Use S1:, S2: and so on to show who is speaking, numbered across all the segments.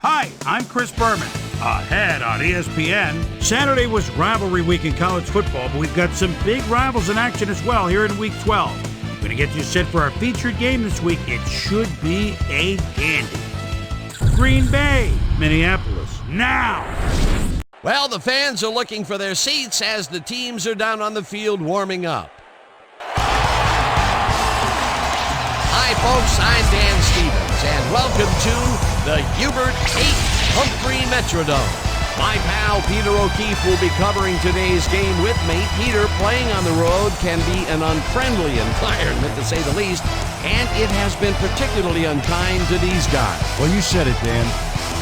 S1: Hi, I'm Chris Berman. Ahead on ESPN, Saturday was rivalry week in college football, but we've got some big rivals in action as well here in Week 12. We're going to get you set for our featured game this week. It should be a dandy. Green Bay, Minneapolis, now!
S2: Well, the fans are looking for their seats as the teams are down on the field warming up. Hi, folks. I'm Dan Stevens, and welcome to the Hubert H. Humphrey Metrodome. My pal Peter O'Keefe will be covering today's game with me. Peter, playing on the road can be an unfriendly environment, to say the least, and it has been particularly unkind to these guys.
S3: Well, you said it, Dan.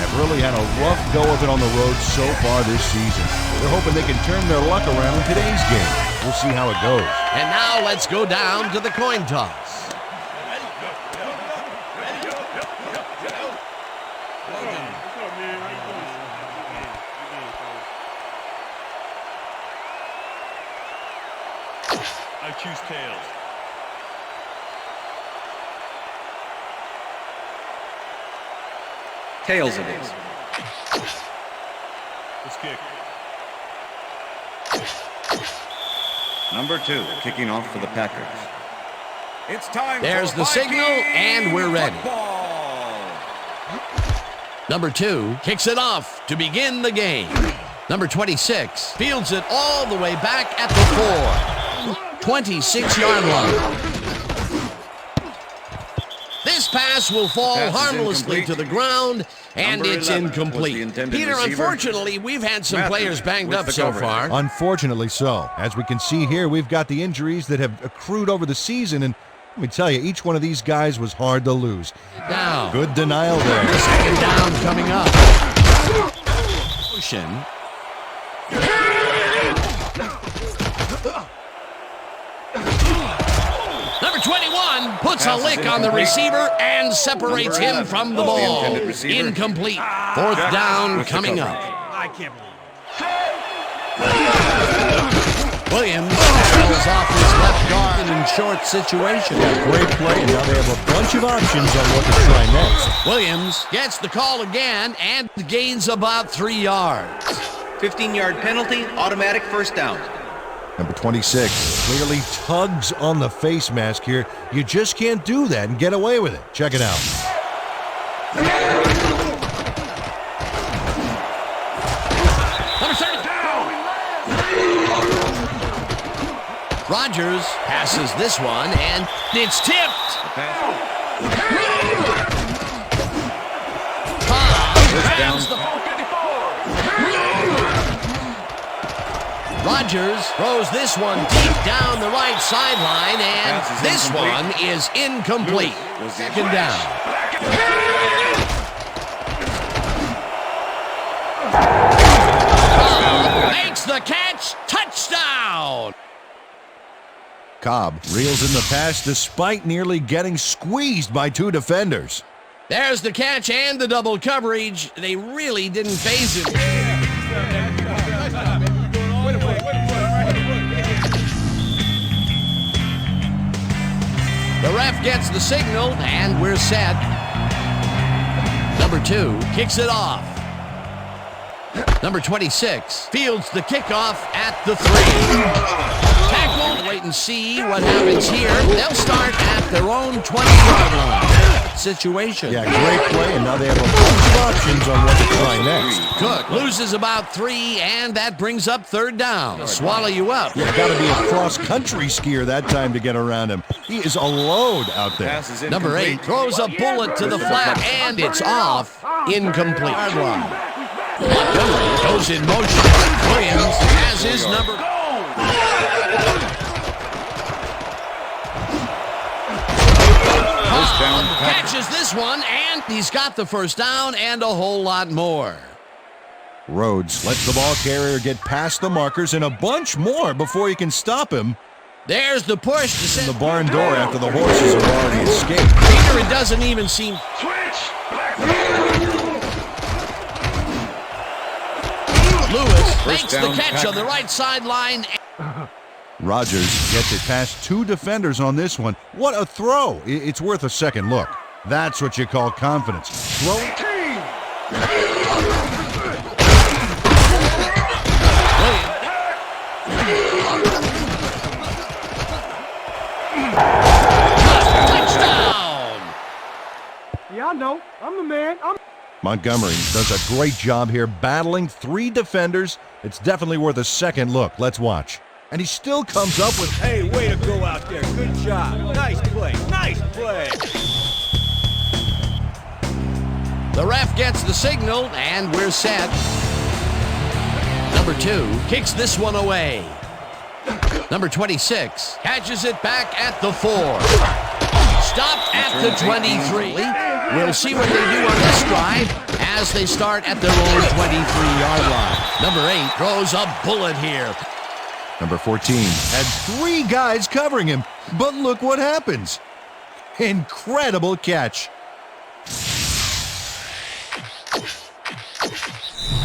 S3: Have really had a rough go of it on the road so far this season. They're hoping they can turn their luck around in today's game. We'll see how it goes.
S2: And now let's go down to the coin toss.
S4: I choose tails.
S5: Tails it is.
S4: Let's kick.
S5: Number 2, kicking off for the Packers.
S4: It's time.
S2: There's the signal, and we're ready. Number 2 kicks it off to begin the game. Number 26 fields it all the way back at the 26-yard line. This pass will fall harmlessly to the ground, and it's incomplete. Peter, unfortunately, we've had some players banged up so far.
S3: Unfortunately so. As we can see here, we've got the injuries that have accrued over the season, and let me tell you, each one of these guys was hard to lose.
S2: Now,
S3: good denial there.
S2: Second down coming up. Motion. Number 21 puts a lick on the receiver and separates him from the ball. Incomplete. Fourth down coming up.
S1: I can't believe
S2: Williams tackles off his left guard in short situation.
S3: Yeah, great play, and now they have a bunch of options on what to try next.
S2: Williams gets the call again and gains about 3 yards.
S5: 15-yard penalty, automatic first down.
S3: Number 26 clearly tugs on the face mask here. You just can't do that and get away with it. Check it out.
S2: Number 30. Rodgers passes this one, and it's tipped. Grabs the Rodgers throws this one deep down the right sideline, and this one is incomplete. Second down. Cobb makes the catch. Touchdown.
S3: Cobb reels in the pass despite nearly getting squeezed by 2 defenders.
S2: There's the catch and the double coverage. They really didn't phase him. The ref gets the signal, and we're set. Number 2 kicks it off. Number 26 fields the kickoff at the 3. Tackle, wait and see what happens here. They'll start at their own 20-yard line. Situation.
S3: Yeah, great play, and now they have a bunch of options on what to try next.
S2: Cook loses about 3, and that brings up third down. Swallow you up.
S3: You got to be a cross-country skier that time to get around him. He is a load out there.
S2: Number 8 throws a bullet to the flat, and it's off. Incomplete. Montgomery goes in motion. Williams has his number. Catches this one, and he's got the first down and a whole lot more.
S3: Rhodes lets the ball carrier get past the markers and a bunch more before he can stop him.
S2: There's the push to send
S3: the barn door after the horses have already escaped.
S2: Peter, it doesn't even seem. Lewis makes the catch on the right sideline.
S3: Rodgers gets it past 2 defenders on this one. What a throw. It's worth a second look. That's what you call confidence. Throw.
S2: Touchdown!
S6: Yeah, I know. I'm the man.
S3: Montgomery does a great job here battling 3 defenders. It's definitely worth a second look. Let's watch. And he still comes up with...
S4: Hey, way to go out there. Good job. Nice play. Nice play.
S2: The ref gets the signal, and we're set. Number 2 kicks this one away. Number 26 catches it back at the 4. Stopped at the 23. We'll see what they do on this drive as they start at their own 23-yard line. Number 8 throws a bullet here.
S3: Number 14 had 3 guys covering him, but look what happens. Incredible catch.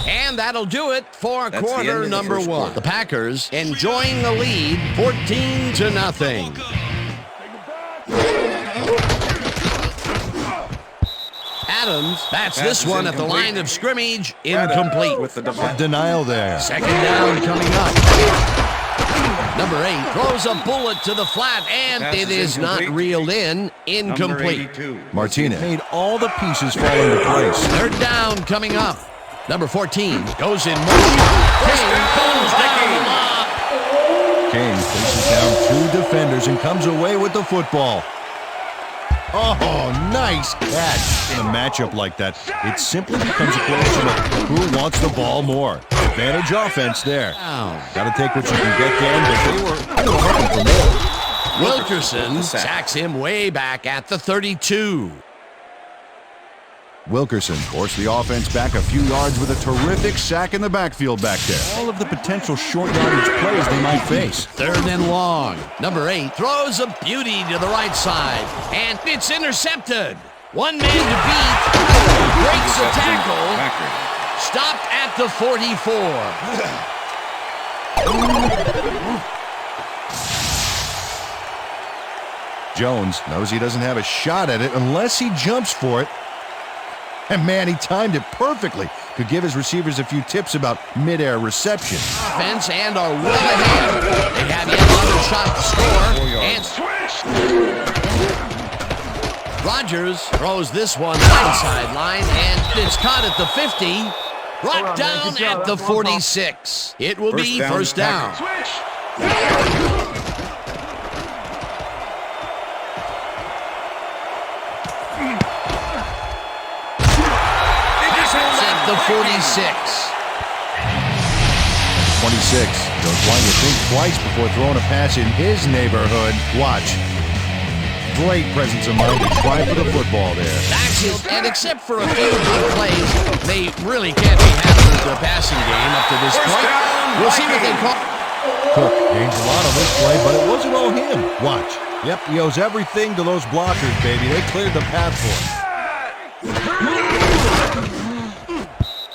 S2: And that'll do it for quarter number 1. The Packers enjoying the lead 14-0. Adams bats this one at the line of scrimmage, incomplete.
S5: With the
S3: Denial there.
S2: Second down coming up. Number 8 throws a bullet to the flat, and it is not reeled in. Incomplete.
S3: Martinez made all the pieces fall into place.
S2: Third down coming up. Number 14 goes in motion. King pulls down the lob.
S3: King faces down 2 defenders and comes away with the football. Oh, nice catch. In a matchup like that, it simply becomes a question of who wants the ball more. Advantage offense there. Got to take what you can get there, but they were hoping for more.
S2: Wilkerson sacks him way back at the 32.
S3: Wilkerson forced the offense back a few yards with a terrific sack in the backfield back there. All of the potential short yardage plays they might face.
S2: Third and long. Number 8 throws a beauty to the right side, and it's intercepted. One man to beat. Breaks the tackle. Stopped at the 44.
S3: Jones knows he doesn't have a shot at it unless he jumps for it. And man, he timed it perfectly. Could give his receivers a few tips about mid-air reception.
S2: Offense and are well ahead. They have yet another shot to score. And Rodgers throws this one outside line, and it's caught at the 50. Brought down at the 46. It will be first down. The 46.
S3: 26 goes line to think twice before throwing a pass in his neighborhood. Watch. Great presence of mind to try for the football there.
S2: That's it. And except for a few big plays, they really can't be happy with their passing game up to this point. We'll see what they call.
S3: Cook gains a lot on this play, but it wasn't all him. Watch. Yep, he owes everything to those blockers, baby. They cleared the path for him.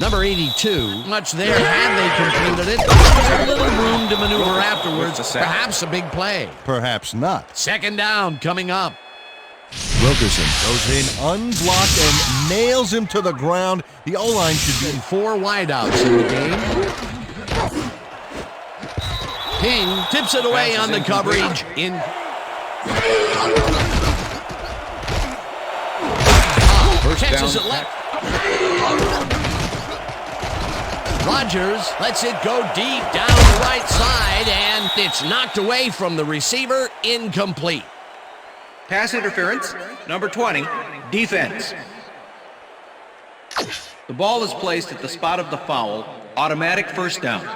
S2: Number 82, much there had they completed it. There's a little room to maneuver afterwards. Perhaps a big play.
S3: Perhaps not.
S2: Second down coming up.
S3: Wilkerson goes in unblocked and nails him to the ground. The O-line should be
S2: 4 wideouts in the game. King tips it away on the coverage. Catches it left. Rodgers lets it go deep down the right side, and it's knocked away from the receiver, incomplete.
S7: Pass interference, number 20, defense. The ball is placed at the spot of the foul, automatic first down.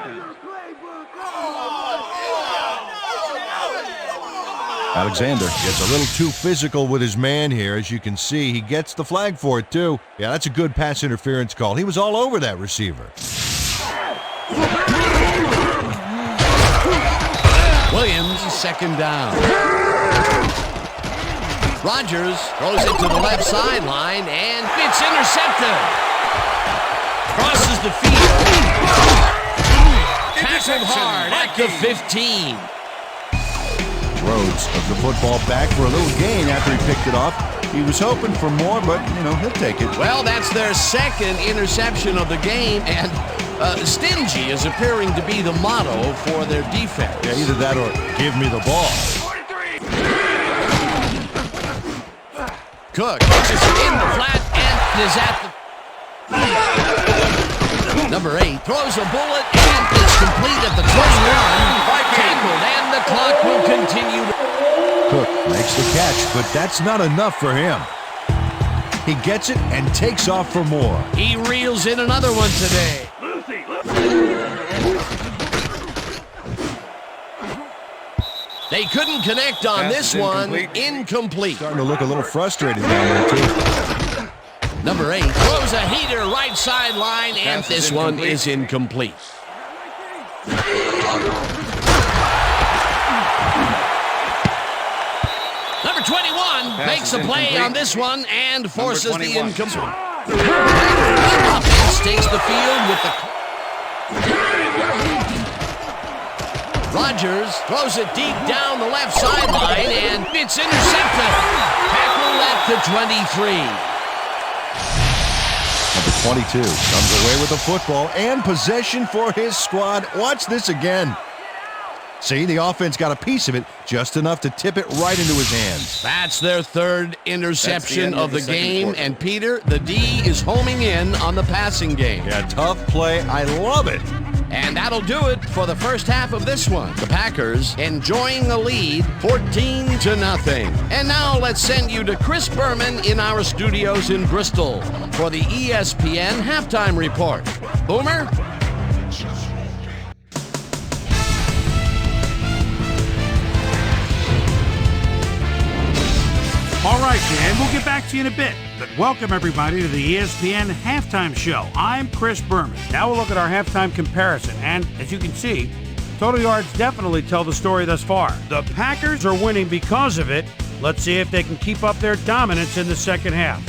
S3: Alexander gets a little too physical with his man here. As you can see, he gets the flag for it too. Yeah, that's a good pass interference call. He was all over that receiver.
S2: Williams, second down. Rodgers throws it to the left sideline, and it's intercepted. Crosses the field. Tackled hard at the 15.
S3: Rhodes took the football back for a little gain after he picked it off. He was hoping for more, but, he'll take it.
S2: Well, that's their second interception of the game, and stingy is appearing to be the motto for their defense.
S3: Yeah, either that or give me the ball.
S2: Cook is in the flat and is at the... Number 8 throws a bullet and is complete at the 21. Tackled, and the clock will continue.
S3: Cook makes the catch, but that's not enough for him. He gets it and takes off for more.
S2: He reels in another one today. They couldn't connect on
S5: Pass
S2: this
S5: is
S2: one.
S5: incomplete.
S2: Incomplete.
S3: Starting to look a little frustrated down there, too.
S2: Number 8 throws a heater right sideline, and
S5: Pass is
S2: this one
S5: incomplete.
S2: is incomplete. Number 21
S5: Pass
S2: makes
S5: is
S2: a play
S5: incomplete.
S2: on this one and forces the
S5: 21.
S2: incomplete. Offense takes the field with the... Rogers throws it deep down the left sideline, and it's intercepted. Tackle at the 23.
S3: Number 22 comes away with the football and possession for his squad. Watch this again. See, the offense got a piece of it, just enough to tip it right into his hands.
S2: That's their third interception of the
S5: second
S2: game,
S5: quarter.
S2: and Peter, the D is homing in on the passing game.
S3: Yeah, tough play. I love it.
S2: And that'll do it for the first half of this one. The Packers enjoying a lead, 14-0. And now let's send you to Chris Berman in our studios in Bristol for the ESPN halftime report. Boomer?
S1: All right, Dan, we'll get back to you in a bit. But welcome, everybody, to the ESPN Halftime Show. I'm Chris Berman. Now we'll look at our halftime comparison. And as you can see, total yards definitely tell the story thus far. The Packers are winning because of it. Let's see if they can keep up their dominance in the second half.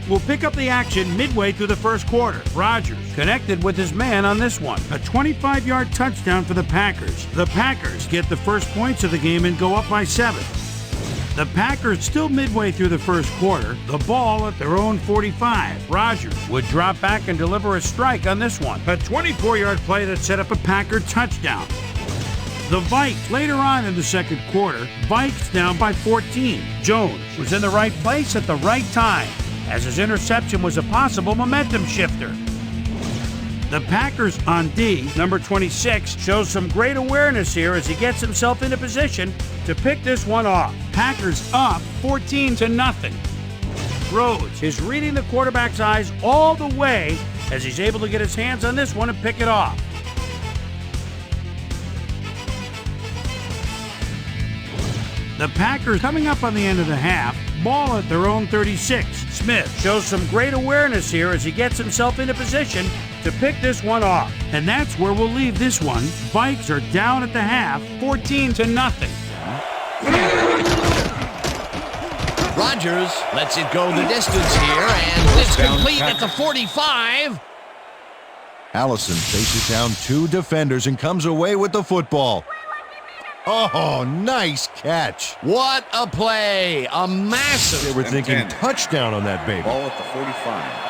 S1: We'll pick up the action midway through the first quarter. Rogers connected with his man on this one. A 25-yard touchdown for the Packers. The Packers get the first points of the game and go up by 7. The Packers still midway through the first quarter, the ball at their own 45. Rogers would drop back and deliver a strike on this one. A 24-yard play that set up a Packer touchdown. The Vikes, later on in the second quarter, Vikes down by 14. Jones was in the right place at the right time, as his interception was a possible momentum shifter. The Packers on D, number 26, shows some great awareness here as he gets himself into position to pick this one off. Packers up 14-0. Rhodes is reading the quarterback's eyes all the way as he's able to get his hands on this one and pick it off. The Packers coming up on the end of the half, ball at their own 36. Smith shows some great awareness here as he gets himself into position to pick this one off. And that's where we'll leave this one. Vikes are down at the half, 14-0.
S2: Rogers lets it go the distance here, and it's complete at the 45.
S3: Allison faces down 2 defenders and comes away with the football. Oh, nice catch.
S2: What a play. A massive...
S3: They were thinking
S5: 10.
S3: touchdown on that baby.
S5: Ball at the 45.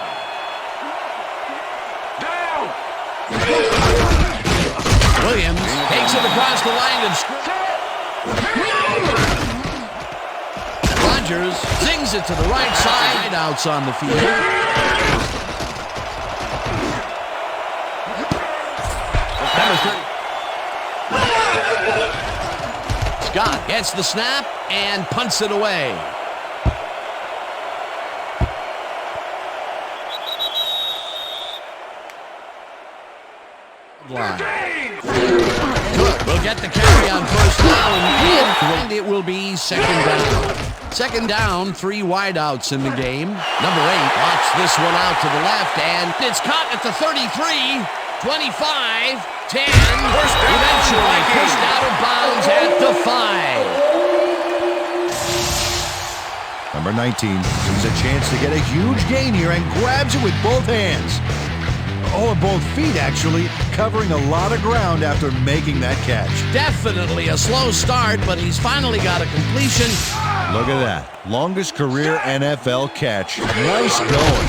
S2: Williams takes it across the line and Rogers zings it to the right side. Outs on the field. Number 30. Scott gets the snap and punts it away. Cook will get the carry on first down, and it will be second down. Second down, 3 wideouts in the game. Number 8 locks this one out to the left, and it's caught at the 33, 25, 10. Eventually pushed out of bounds at the 5.
S3: Number 19 sees a chance to get a huge gain here and grabs it with both hands. Oh, both feet, actually, covering a lot of ground after making that catch.
S2: Definitely a slow start, but he's finally got a completion.
S3: Look at that. Longest career NFL catch. Nice going.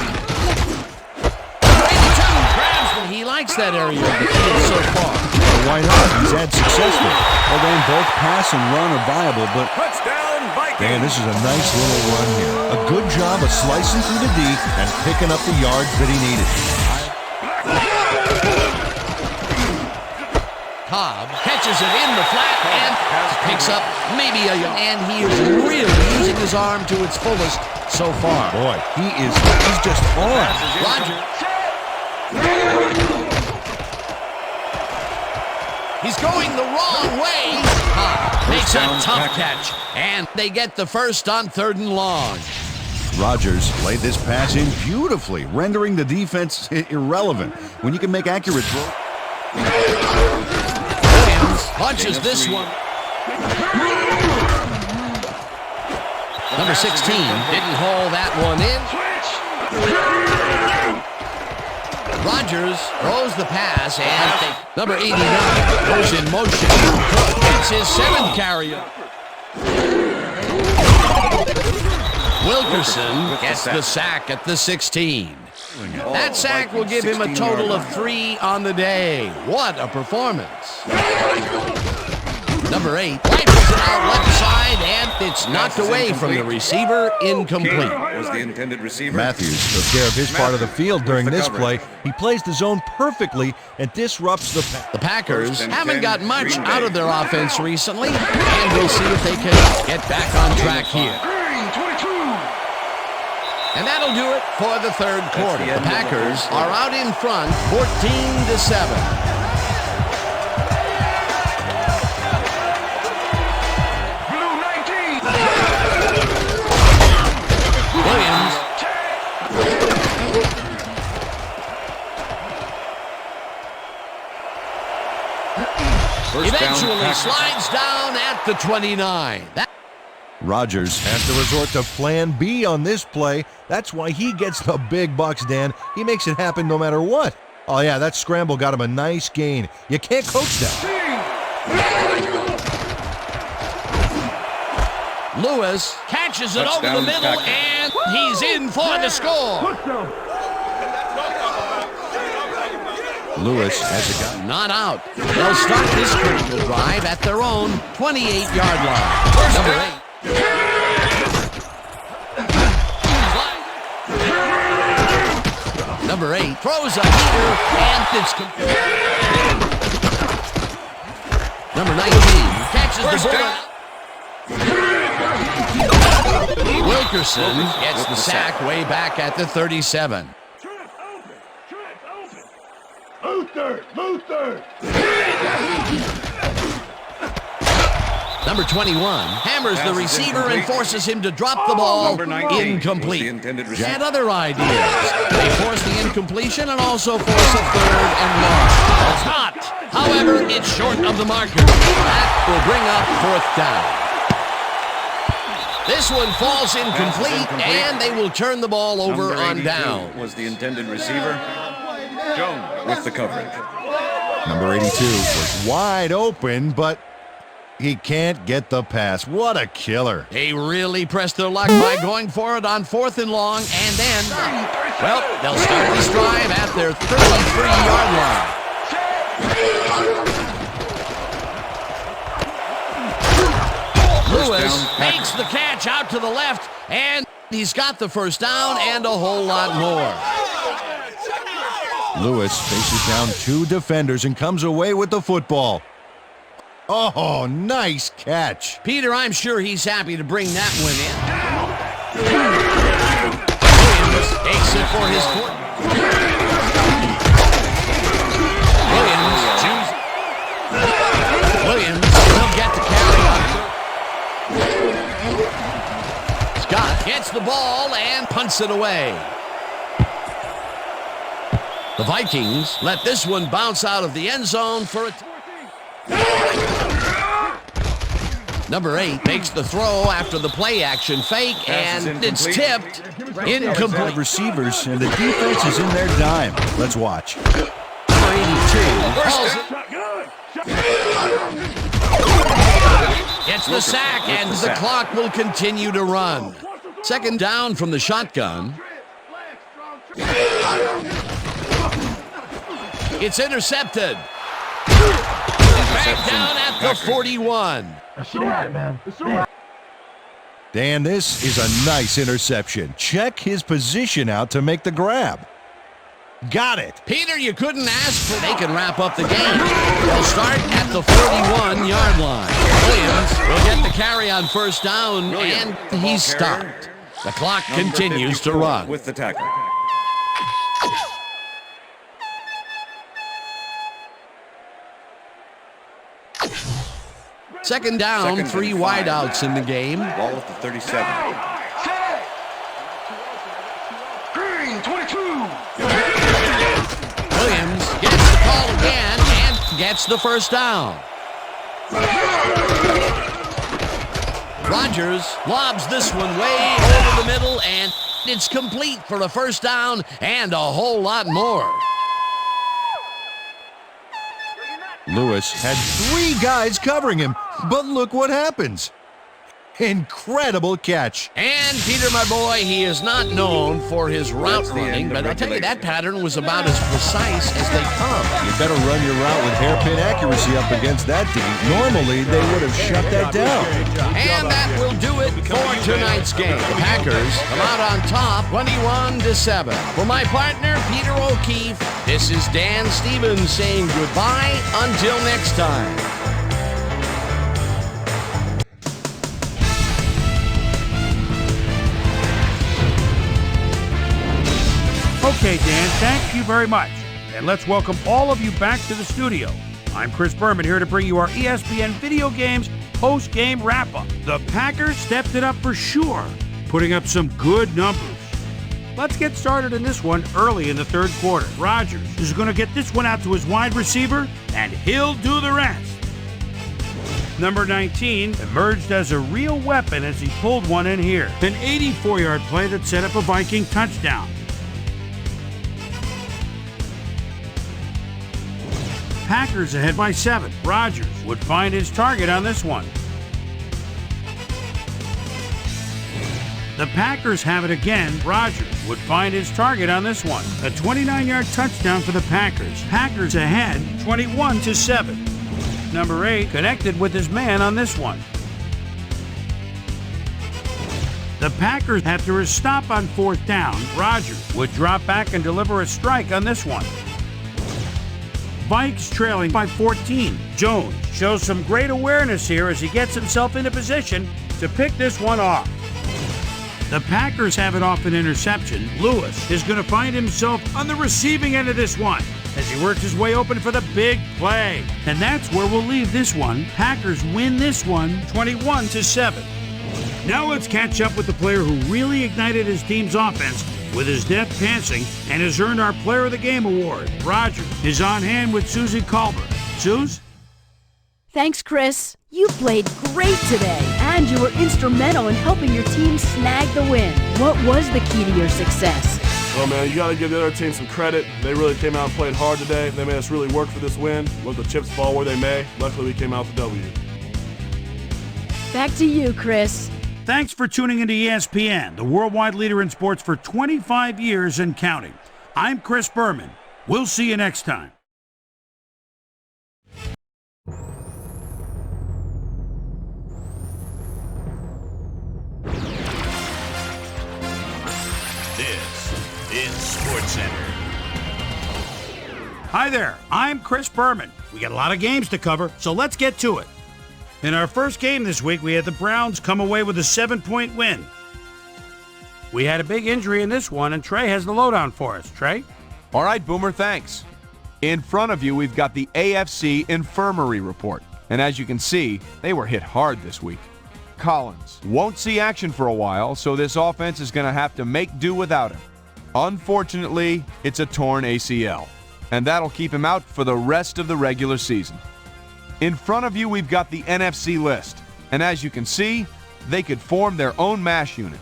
S2: He likes that area of the field so far.
S3: Well, why not? He's had success there. Although both pass and run are viable, but
S4: Touchdown, Vikings!
S3: man, this is a nice little run here. A good job of slicing through the D and picking up the yards that he needed.
S2: Cobb catches it in the flat and picks up maybe a yard. And he is really using his arm to its fullest so far.
S3: Boy, he's just on.
S2: Roger. He's going the wrong way. Makes a tough catch. And they get the first on 3rd and long.
S3: Rodgers laid this pass in beautifully, rendering the defense irrelevant. When you can make accurate throws.
S2: Williams punches this one. Number 16 didn't haul that one in. Rodgers throws the pass, and number 89 goes in motion. It's his 7th carrier. Wilkerson gets the sack at the 16. That sack will give him a total of 3 on the day. What a performance. Number 8 wipes it out left side, and it's knocked away from the receiver, incomplete.
S5: Was the intended receiver.
S3: Matthews took care of his part of the field during this play. He plays the zone perfectly and disrupts the pass.
S2: The Packers haven't got much out of their offense recently, and we'll see if they can get back on track here. And that'll do it for the 3rd quarter. The Packers are out in front, 14-7. Williams. Eventually slides down at the 29.
S3: Rodgers has to resort to plan B on this play. That's why he gets the big bucks, Dan. He makes it happen no matter what. Oh, yeah, that scramble got him a nice gain. You can't coach that.
S2: Lewis catches it over the middle, and he's in for the score.
S3: Lewis has a guy.
S2: Not out. They'll start this critical drive at their own 28-yard line. Number 8. Number 8 throws a heater, and it's Number 19 catches the ball. Wilkerson gets the sack way back at the 37. Number 21 hammers the receiver and forces him to drop the ball. Incomplete. Had other ideas. They force the incompletion and also force a 3rd and long. It's hot. However, it's short of the marker. That will bring up 4th down. This one falls incomplete, and they will turn the ball over on down.
S5: Was the intended receiver. Jones with the coverage.
S3: Number 82 was wide open, but he can't get the pass. What a killer.
S2: They really pressed their luck by going for it on 4th and long, and then, well, they'll start this drive at their 33-yard line. Lewis makes the catch out to the left, and he's got the first down and a whole lot more.
S3: Lewis faces down 2 defenders and comes away with the football. Oh, nice catch.
S2: Peter, I'm sure he's happy to bring that one in. Williams takes it for his foot. Williams will get the carry on. Scott gets the ball and punts it away. The Vikings let this one bounce out of the end zone for a... Number 8 makes the throw after the play action fake, and it's tipped. Incomplete.
S3: Receivers, and the defense is in their dime. Let's watch.
S2: Number 82 gets the sack, and the clock will continue to run. Second down from the shotgun. It's intercepted. Back down at the 41.
S3: Dan, this is a nice interception. Check his position out to make the grab. Got it.
S2: Peter, you couldn't ask for. They can wrap up the game. They'll start at the 41-yard line. Williams will get the carry on first down, and he's stopped. The clock continues to run.
S5: With the tackle.
S2: Second down, 3 wideouts in the game.
S5: Ball at the 37.
S6: Green, 22.
S2: Williams gets the call again and gets the first down. Rodgers lobs this one way over the middle, and it's complete for a first down and a whole lot more.
S3: Lewis had 3 guys covering him, but look what happens. Incredible catch.
S2: And Peter, my boy, he is not known for his route running, but I'll tell you, that pattern was about as precise as they come.
S3: You better run your route with hairpin accuracy up against that team. Normally, they would have shut that down.
S2: And that will do it for tonight's game. The Packers come out on top, 21-7. For my partner, Peter O'Keefe, this is Dan Stevens saying goodbye until next time.
S1: Okay, Dan, thank you very much. And let's welcome all of you back to the studio. I'm Chris Berman here to bring you our ESPN Video Games post-game wrap-up. The Packers stepped it up for sure, putting up some good numbers. Let's get started in this one early in the third quarter. Rodgers is going to get this one out to his wide receiver, and he'll do the rest. Number 19 emerged as a real weapon as he pulled one in here. An 84-yard play that set up a Viking touchdown. Packers ahead by 7. Rodgers would find his target on this one. The Packers have it again. Rodgers would find his target on this one. A 29-yard touchdown for the Packers. Packers ahead 21-7. Number 8 connected with his man on this one. The Packers, after a stop on 4th down, Rodgers would drop back and deliver a strike on this one. Vikes trailing by 14. Jones shows some great awareness here as he gets himself into position to pick this one off. The Packers have it off an interception. Lewis is going to find himself on the receiving end of this one as he works his way open for the big play. And that's where we'll leave this one. Packers win this one 21-7. Now let's catch up with the player who really ignited his team's offense with his deft passing and has earned our Player of the Game award. Rodgers is on hand with Susie Culver. Suze?
S8: Thanks, Chris. You played great today, and you were instrumental in helping your team snag the win. What was the key to your success?
S9: Well, man, you got to give the other team some credit. They really came out and played hard today. They made us really work for this win. Let the chips fall where they may. Luckily, we came out with the W.
S8: Back to you, Chris.
S1: Thanks for tuning into ESPN, the worldwide leader in sports for 25 years and counting. I'm Chris Berman. We'll see you next time.
S10: This is SportsCenter.
S1: Hi there, I'm Chris Berman. We got a lot of games to cover, so let's get to it. In our first game this week, we had the Browns come away with a 7-point win. We had a big injury in this one, and Trey has the lowdown for us. Trey?
S11: All right, Boomer, thanks. In front of you, we've got the AFC Infirmary Report. And as you can see, they were hit hard this week. Collins won't see action for a while, so this offense is going to have to make do without him. Unfortunately, it's a torn ACL, and that'll keep him out for the rest of the regular season. In front of you, we've got the NFC list. And as you can see, they could form their own mash unit.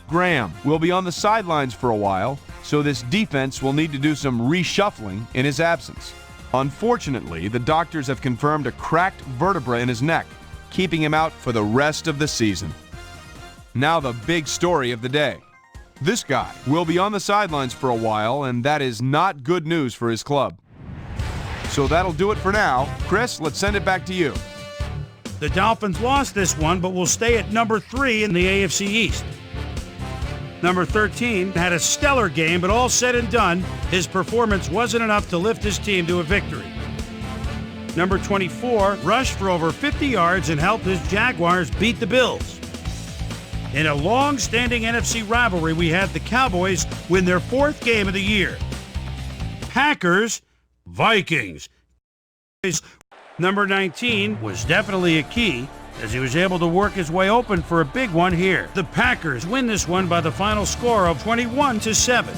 S11: Graham will be on the sidelines for a while, so this defense will need to do some reshuffling in his absence. Unfortunately, the doctors have confirmed a cracked vertebra in his neck, keeping him out for the rest of the season. Now the big story of the day. This guy will be on the sidelines for a while, and that is not good news for his club. So that'll do it for now. Chris, let's send it back to you.
S1: The Dolphins lost this one, but will stay at number 3 in the AFC East. Number 13 had a stellar game, but all said and done, his performance wasn't enough to lift his team to a victory. Number 24 rushed for over 50 yards and helped his Jaguars beat the Bills. In a long-standing NFC rivalry, we had the Cowboys win their 4th game of the year. Packers, Vikings. Number 19 was definitely a key, as he was able to work his way open for a big one here. The Packers win this one by the final score of 21-7.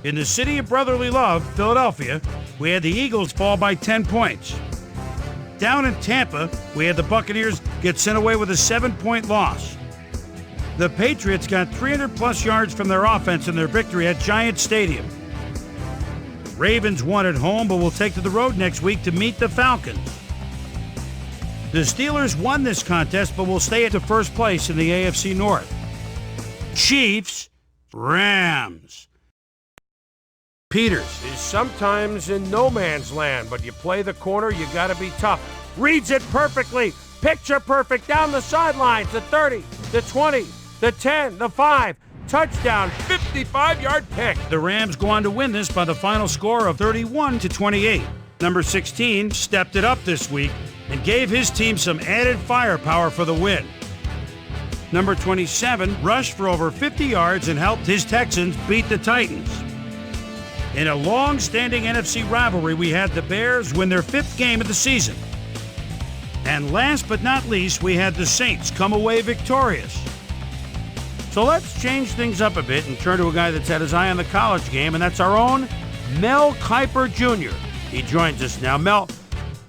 S1: In the city of brotherly love, Philadelphia, we had the Eagles fall by 10 points. Down in Tampa, we had the Buccaneers get sent away with a 7-point loss. The Patriots got 300-plus yards from their offense in their victory at Giant Stadium. Ravens won at home, but will take to the road next week to meet the Falcons. The Steelers won this contest, but will stay at the first place in the AFC North. Chiefs, Rams. Peters
S12: is sometimes in no man's land, but you play the corner, you got to be tough. Reads it perfectly, picture perfect down the sidelines, the 30, the 20, the 10, the 5. Touchdown, 55-yard pick.
S1: The Rams go on to win this by the final score of 31-28. Number 16 stepped it up this week and gave his team some added firepower for the win. Number 27 rushed for over 50 yards and helped his Texans beat the Titans. In a long-standing NFC rivalry, we had the Bears win their 5th game of the season. And last but not least, we had the Saints come away victorious. So let's change things up a bit and turn to a guy that's had his eye on the college game, and that's our own Mel Kiper Jr. He joins us now. Mel,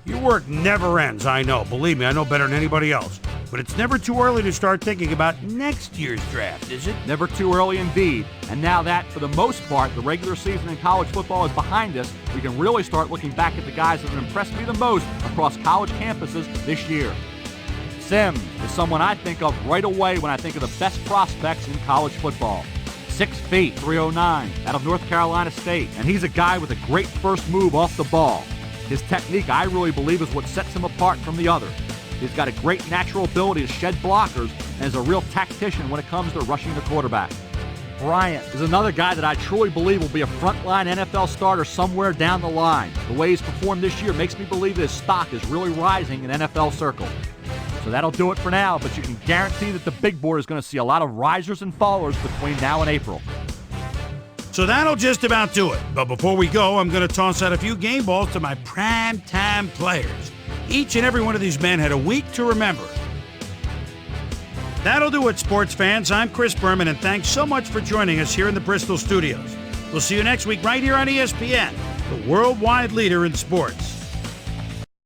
S1: your work never ends, I know. Believe me, I know better than anybody else. But it's never too early to start thinking about next year's draft, is it?
S13: Never too early indeed. And now that, for the most part, the regular season in college football is behind us, we can really start looking back at the guys that have impressed me the most across college campuses this year. Sims is someone I think of right away when I think of the best prospects in college football. 6 feet, 309, out of North Carolina State. And he's a guy with a great first move off the ball. His technique, I really believe, is what sets him apart from the others. He's got a great natural ability to shed blockers and is a real tactician when it comes to rushing the quarterback. Bryant is another guy that I truly believe will be a frontline NFL starter somewhere down the line. The way he's performed this year makes me believe his stock is really rising in NFL circles. So that'll do it for now, but you can guarantee that the big board is going to see a lot of risers and fallers between now and April.
S1: So that'll just about do it. But before we go, I'm going to toss out a few game balls to my prime-time players. Each and every one of these men had a week to remember. That'll do it, sports fans. I'm Chris Berman, and thanks so much for joining us here in the Bristol studios. We'll see you next week right here on ESPN, the worldwide leader in sports.